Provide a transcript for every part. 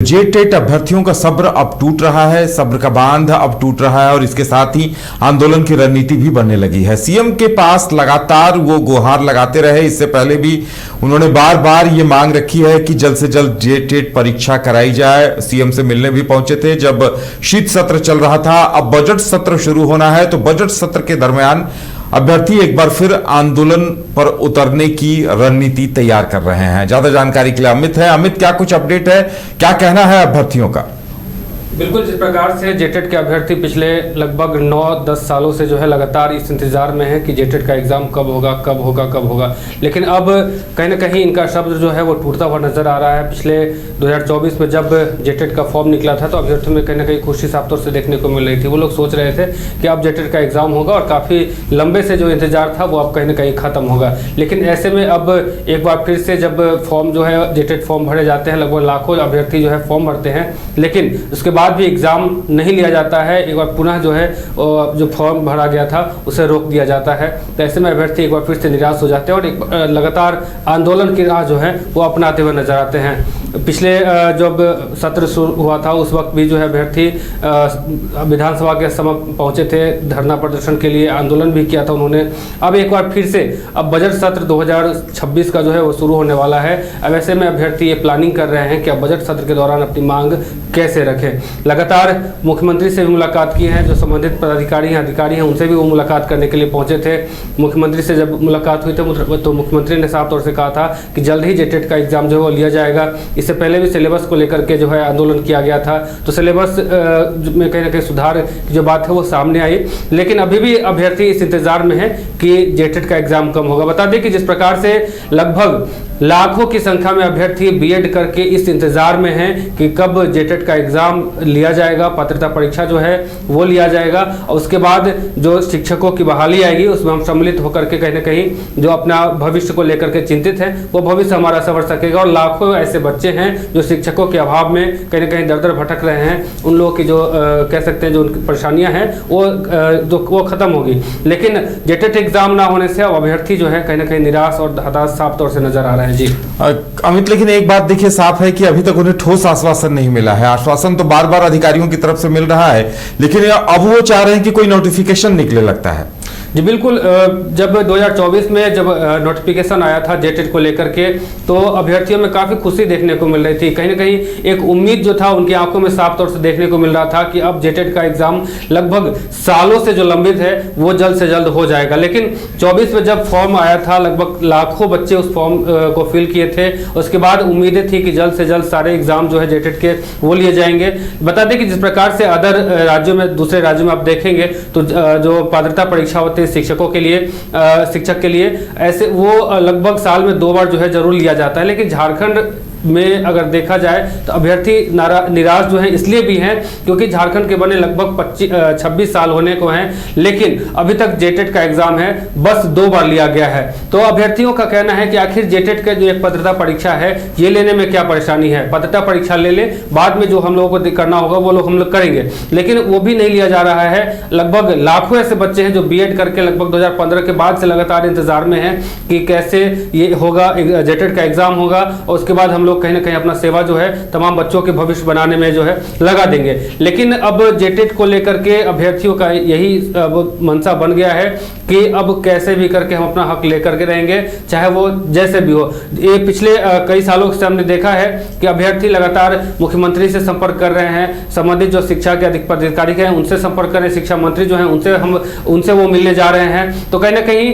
जेटेट अभ्यर्थियों का सब्र अब टूट रहा है, सब्र का बांध अब टूट रहा है और इसके साथ ही आंदोलन की रणनीति भी बनने लगी है। सीएम के पास लगातार वो गुहार लगाते रहे। इससे पहले भी उन्होंने बार बार ये मांग रखी है कि जल्द से जल्द जेटेट परीक्षा कराई जाए। सीएम से मिलने भी पहुंचे थे जब शीत सत्र चल रहा था। अब बजट सत्र शुरू होना है, तो बजट सत्र के दरमियान अभ्यर्थी एक बार फिर आंदोलन पर उतरने की रणनीति तैयार कर रहे हैं। ज्यादा जानकारी के लिए अमित है। अमित, क्या कुछ अपडेट है, क्या कहना है अभ्यर्थियों का? बिल्कुल, जिस प्रकार से जेटेट के अभ्यर्थी पिछले लगभग 9-10 सालों से जो है लगातार इस इंतजार में है कि जेटेट का एग्ज़ाम कब होगा, लेकिन अब कहीं ना कहीं इनका शब्द जो है वो टूटता हुआ नजर आ रहा है। पिछले 2024 में जब जेटेट का फॉर्म निकला था तो अभ्यर्थियों में कहीं ना कहीं खुशी साफ तौर से देखने को मिल रही थी। वो लोग सोच रहे थे कि अब जेटेट का एग्ज़ाम होगा और काफ़ी लंबे से जो इंतजार था वो अब कहीं ना कहीं ख़त्म होगा। लेकिन ऐसे में अब एक बार फिर से जब फॉर्म जो है जेटेट फॉर्म भरे जाते हैं, लगभग लाखों अभ्यर्थी जो है फॉर्म भरते हैं, लेकिन उसके बाद भी एग्ज़ाम नहीं लिया जाता है। एक बार पुनः जो है जो फॉर्म भरा गया था उसे रोक दिया जाता है। तो ऐसे में अभ्यर्थी एक बार फिर से निराश हो जाते हैं और एक लगातार आंदोलन की राह जो है वो अपनाते हुए नजर आते हैं। पिछले जब सत्र शुरू हुआ था उस वक्त भी जो है अभ्यर्थी विधानसभा के समक्ष पहुंचे थे, धरना प्रदर्शन के लिए आंदोलन भी किया था उन्होंने। अब एक बार फिर से अब बजट सत्र 2026 का जो है वो शुरू होने वाला है। अब ऐसे में अभ्यर्थी ये प्लानिंग कर रहे हैं कि अब बजट सत्र के दौरान अपनी मांग कैसे रखें। लगातार मुख्यमंत्री से भी मुलाकात की है, जो संबंधित पदाधिकारी हैं, अधिकारी हैं, उनसे भी वो मुलाकात करने के लिए पहुंचे थे। मुख्यमंत्री से जब मुलाकात हुई तो मुख्यमंत्री ने साफ तौर से कहा था कि जल्द ही जेटेट का एग्जाम जो है वो लिया जाएगा। इससे पहले भी सिलेबस को लेकर के जो है आंदोलन किया गया था, तो सिलेबस में कहीं ना कहीं सुधार की जो बात है वो सामने आई, लेकिन अभी भी अभ्यर्थी इस इंतजार में है कि जेटेट का एग्जाम कब होगा। बता दें कि जिस प्रकार से लगभग लाखों की संख्या में अभ्यर्थी बीएड करके इस इंतजार में हैं कि कब जेटेट का एग्जाम लिया जाएगा, पात्रता परीक्षा जो है वो लिया जाएगा और उसके बाद जो शिक्षकों की बहाली आएगी उसमें हम सम्मिलित होकर के कहीं ना कहीं जो अपना भविष्य को लेकर के चिंतित हैं वो भविष्य हमारा संवर सकेगा। और लाखों ऐसे बच्चे हैं जो शिक्षकों के अभाव में कहीं ना कहीं दर दर भटक रहे हैं, उन लोगों की जो कह सकते हैं जो उनकी परेशानियां हैं वो खत्म होगी। लेकिन जेटेट एग्जाम ना होने से अब अभ्यर्थी जो है कहीं ना कहीं निराश और हताश साफ तौर से नजर आ रहे हैं। जी अमित, लेकिन एक बात देखिए साफ है कि अभी तक उन्हें ठोस आश्वासन नहीं मिला है। आश्वासन तो बार बार अधिकारियों की तरफ से मिल रहा है, लेकिन अब वो चाह रहे हैं कि कोई नोटिफिकेशन निकले, लगता है। जी बिल्कुल, जब 2024 में जब नोटिफिकेशन आया था जेटेट को लेकर के तो अभ्यर्थियों में काफ़ी खुशी देखने को मिल रही थी। कहीं ना कहीं एक उम्मीद जो था उनकी आंखों में साफ तौर से देखने को मिल रहा था कि अब जेटेट का एग्जाम लगभग सालों से जो लंबित है वो जल्द से जल्द हो जाएगा। लेकिन 24 में जब फॉर्म आया था, लगभग लाखों बच्चे उस फॉर्म को फिल किए थे। उसके बाद उम्मीदें थी कि जल्द से जल्द सारे एग्जाम जो है जेटेट के वो लिए जाएंगे। बता दें कि जिस प्रकार से अदर राज्यों में, दूसरे राज्यों में आप देखेंगे तो जो पात्रता परीक्षा होती है शिक्षकों के लिए, शिक्षक के लिए, ऐसे वो लगभग साल में 2 बार जो है जरूर लिया जाता है। लेकिन झारखंड में अगर देखा जाए तो अभ्यर्थी निराश जो है इसलिए भी हैं क्योंकि झारखंड के बने लगभग 26 साल होने को हैं, लेकिन अभी तक जेटेट का एग्जाम है बस 2 बार लिया गया है। तो अभ्यर्थियों का कहना है कि आखिर जेटेट का जो एक पात्रता परीक्षा है ये लेने में क्या परेशानी है, पात्रता परीक्षा ले ले, बाद में जो हम लोगों को करना होगा वो लोग हम लोग करेंगे। लेकिन वो भी नहीं लिया जा रहा है। लगभग लाखों ऐसे बच्चे हैं जो बीएड करके लगभग 2015 के बाद से लगातार इंतजार में है कि कैसे ये होगा, जेटेट का एग्जाम होगा और उसके बाद हम लोग कहीं ना कहीं अपना सेवा जो है तमाम बच्चों के भविष्य बनाने में जो है लगा देंगे। लेकिन अब जेटेट को लेकर के अभ्यर्थियों का यही मंशा बन गया है कि अब कैसे भी करके हम अपना हक लेकर के रहेंगे, चाहे वो जैसे भी हो। ये पिछले कई सालों से हमने देखा है कि अभ्यर्थी लगातार मुख्यमंत्री से संपर्क कर रहे हैं, संबंधित जो शिक्षा के अधिकारी हैं उनसे संपर्क कर रहे हैं, शिक्षा मंत्री जो है उनसे वो मिलने जा रहे हैं। तो कहीं ना कहीं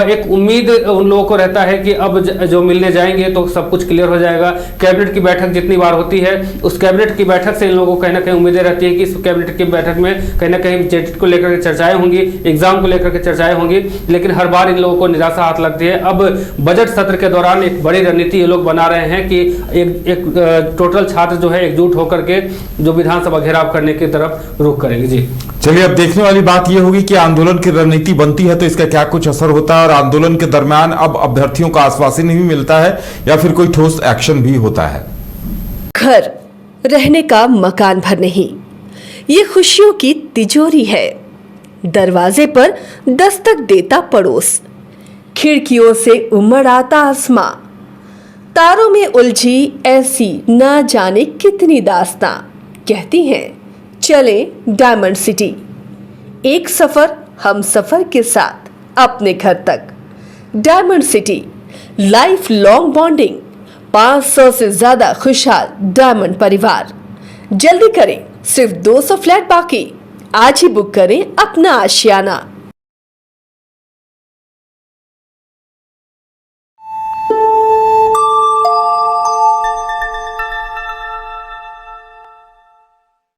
एक उम्मीद उन लोगों को रहता है कि अब जो मिलने जाएंगे तो सब कुछ क्लियर हो जाएगा। कैबिनेट की बैठक जितनी बार होती है उस कैबिनेट की बैठक से इन लोगों को कहीं ना कहीं उम्मीदें रहती है कि इस कैबिनेट की बैठक में कहीं ना कहीं जेटेट को लेकर के चर्चाएं होंगी, एग्जाम को लेकर के चर्चाएं होंगी, लेकिन हर बार इन लोगों को निराशा हाथ लगती है। अब बजट सत्र के दौरान एक बड़ी रणनीति ये लोग बना रहे हैं कि एक टोटल छात्र जो है एकजुट होकर के जो विधानसभा घेराव करने की तरफ रुख करेंगे। जी चलिए, अब देखने वाली बात यह होगी कि आंदोलन की रणनीति बनती है तो इसका क्या कुछ असर होता है और आंदोलन के दरमियान अब अभ्यर्थियों का आश्वासन भी मिलता है या फिर कोई ठोस एक्शन भी होता है। घर रहने का मकान भर नहीं, ये खुशियों की तिजोरी है। दरवाजे पर दस्तक देता पड़ोस, खिड़कियों से उमड़ आता आसमां, तारों में उलझी ऐसी ना जाने कितनी दास्तां कहती हैं चले डायमंड सिटी। एक सफर हम सफर के साथ अपने घर तक। Diamond city, life long bonding, 500 से ज्यादा खुशहाल डायमंड परिवार। जल्दी करें, सिर्फ 200 फ्लैट बाकी। आज ही बुक करें अपना आशियाना।